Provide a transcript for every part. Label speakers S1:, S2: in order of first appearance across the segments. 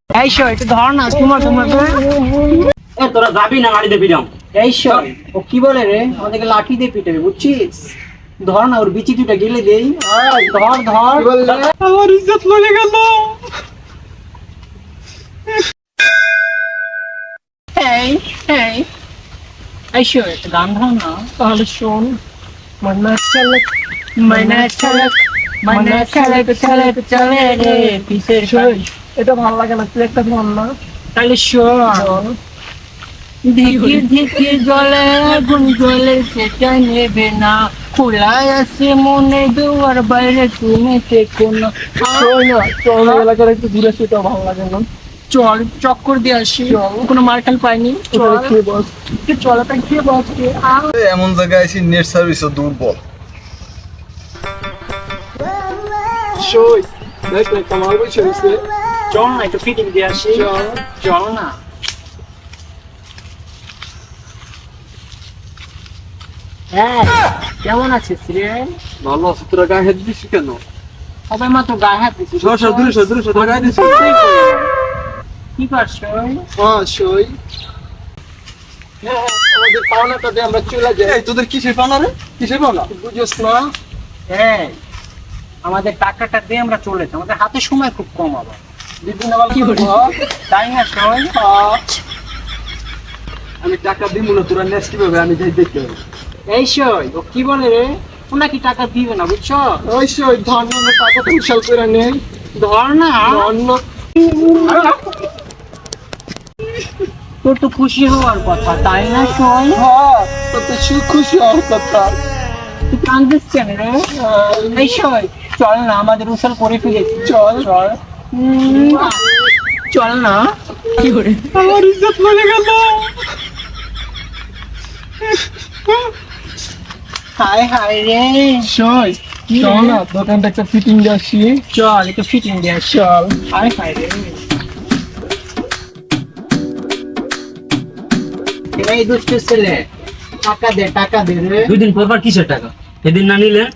S1: এই শো একটু ধর না, তোমার
S2: তোরা যাবি না গাড়িতে ফিরাম।
S1: এই শো, ও কি বলে রে, আমাদেরকে লাঠি দিয়ে পিটাবে বুঝছিস? ধর না, ওর বিচি দুটা গেলে দেই। ধর ধর,
S2: আমার ইজ্জত চলে গেল।
S1: এই এই এই শো একটু গান ধর না।
S3: তাহলে শোন, মন্না চালক
S1: মানে চলে রে পিসের
S3: শোন, এটা ভালো লাগে না, তুই একটা ধর না।
S1: তাহলে শোন, ধিকি ধিকি জলে আগুন জ্বলে সেটা নেবে না, খোলা আছে মনে দুয়ার বাইরে তুমি থেকো না।
S3: শোন না, চল এলাকার একটু ঘুরে আসি, এটা ভালো লাগে না।
S1: চল চক্কর দিয়ে আসি, কোনো মার্কাল পাইনি। চল
S3: খেয়ে বস,
S1: চলাটা খেয়ে বসছে।
S4: এমন জায়গায় আছি নেট সার্ভিসও দুর্বল।
S3: শোন দেখ না, কামাল বসে রয়েছে।
S1: চল না একটু ফিটিং দিয়ে আসি। চল না। হ্যাঁ, কেমন আছিস রে?
S3: ভালো আছে, তোরা গায়ে হাত দিস কেন?
S1: সবাই মাত্র গায়ে হাত দিচ্ছিস।
S3: সর সর, দূরে সর, দূরে সর, তোরা গায়ে দিস।
S1: কি করছো?
S3: হ্যাঁ সই, আমাদের পাওনাটা দিয়ে আমরা চলে যাই। এই তোদের কিসের পাওনা রে? কিসের পাওনা বুঝিস না?
S1: হ্যাঁ, আমাদের টাকাটা দিয়ে আমরা চলেছি, আমাদের হাতে সময় খুব কম। আবার
S3: দিদিন আবার
S1: কি করি? তাই না সবাই?
S3: আমি টাকা দিব না, তোরা নেক্সট কিভাবে আমি যাই দেখতে হবে।
S1: এই সই, ও কি বলে রে, ও নাকি টাকা দিবে না বুঝছো?
S3: ওই সই, ধর না, টাকা তুলসাল করে নেই।
S1: ধর না,
S3: ধর না।
S1: তোর তো খুশি হওয়ার কথা তাই না সই?
S3: হ্যাঁ, তোর তো খুশি হওয়ার কথা।
S1: তুই কান্দিস কেন রে? এই সই, চল না, আমাদের উসাল করে ফেলেছি।
S3: চল
S1: চল চল না। কি করে?
S3: আমার ইজ্জত চলে গেল।
S1: হায় হায় রে।
S3: সই, চল না, দোকানটা একটা ফিটিং দিয়ে আসি।
S1: চল একটু ফিটিং দিয়ে আসি।
S3: চল।
S1: হায় হায় রে। এই দুষ্ট ছেলে, টাকা দে, টাকা দে রে।
S2: 2 দিন পর কিসের টাকা? সেদিন না নিলেন?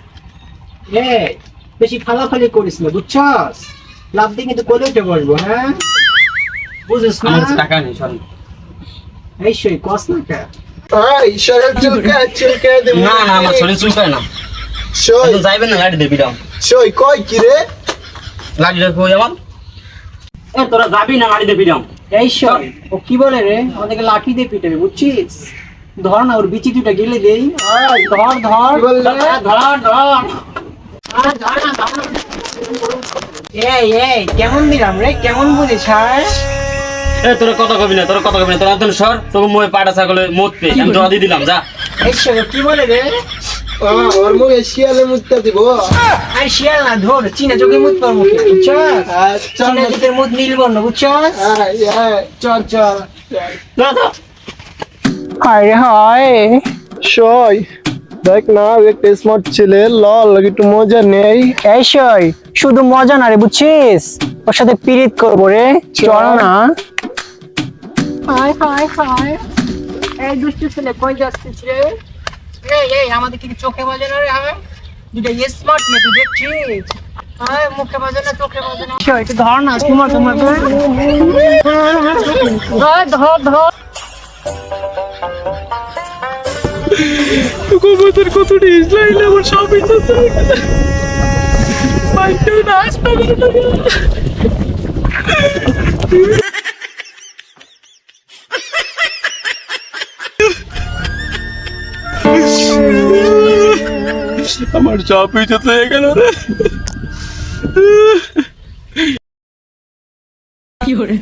S1: এই, বেশি ফালাফালি করিস না বুঝছস? লাভ দিয়ে কিন্তু কোলে উঠে বসবো। হ্যাঁ, বুঝিস না?
S2: আমার কাছে টাকা নেই, সরি।
S1: এই সই কস না কে?
S3: এই শরীর চুলকে দে।
S2: না না, আমার শরীর চুলকায় না।
S3: সই,
S2: আপনি যাইবেন না গাড়িতে ফিরাম।
S3: সই কই কি রে?
S2: গাড়িটা কই আমার? তোরা যাবি না গাড়িতে ফিরাম।
S1: এই সই, ও কি বলে রে, আমাদেরকে লাঠি দিয়ে পিটাবে বুঝছিস? ধর না, ওর বিচি দুটা গেলে দেই। ধর ধর
S3: কি বললে?
S1: ধর ধর। এই এই, কেমন দিলাম রে, কেমন বুঝিস? হ্যাঁ,
S2: তোরা কথা কবি না, তোরা কথা কবি না, তোরা অন্তন সর। তোকে মুয়ে পাটা ছাগলে মত পে আমি জড়া দিয়ে দিলাম, যা।
S1: এই সই, ও কি বলে রে?
S3: ওর মুখে শিয়ালে মুততে দিব।
S1: আর শিয়াল না, ধর চীনা চোখে মুখ তোর মুখে বুঝছস?
S3: চল
S1: চীনা চোখের মুখ নীল বর্ণ বুঝছস? চল চল।
S3: হায় রে হায়। সই দেখ না, একটা স্মার্ট ছেলে, লল একটু মজা নেই।
S1: এই সই, শুধু মজা না রে বুঝছিস, ওর সাথে পিরিত করবো রে। চল না। হায় হায় হায়, এই দুষ্টু ছেলে কই যাচ্ছিস রে? এই এই, আমাদের কি চোখে বাজে না রে? হ্যাঁ, দুটো স্মার্ট মেয়ে তুই দেখছিস? হ্যাঁ, মুখে বাজে না, চোখে বাজে না। সই, একটু ধর না, তোমার ধর ধর ধর।
S3: কবুতর কতটি ইসরাইল আমার সব ইজ্জত বাইকে নাস্তা করে লাগে। আমার সব ইজ্জত হয়ে গেল রে।
S1: কি করে?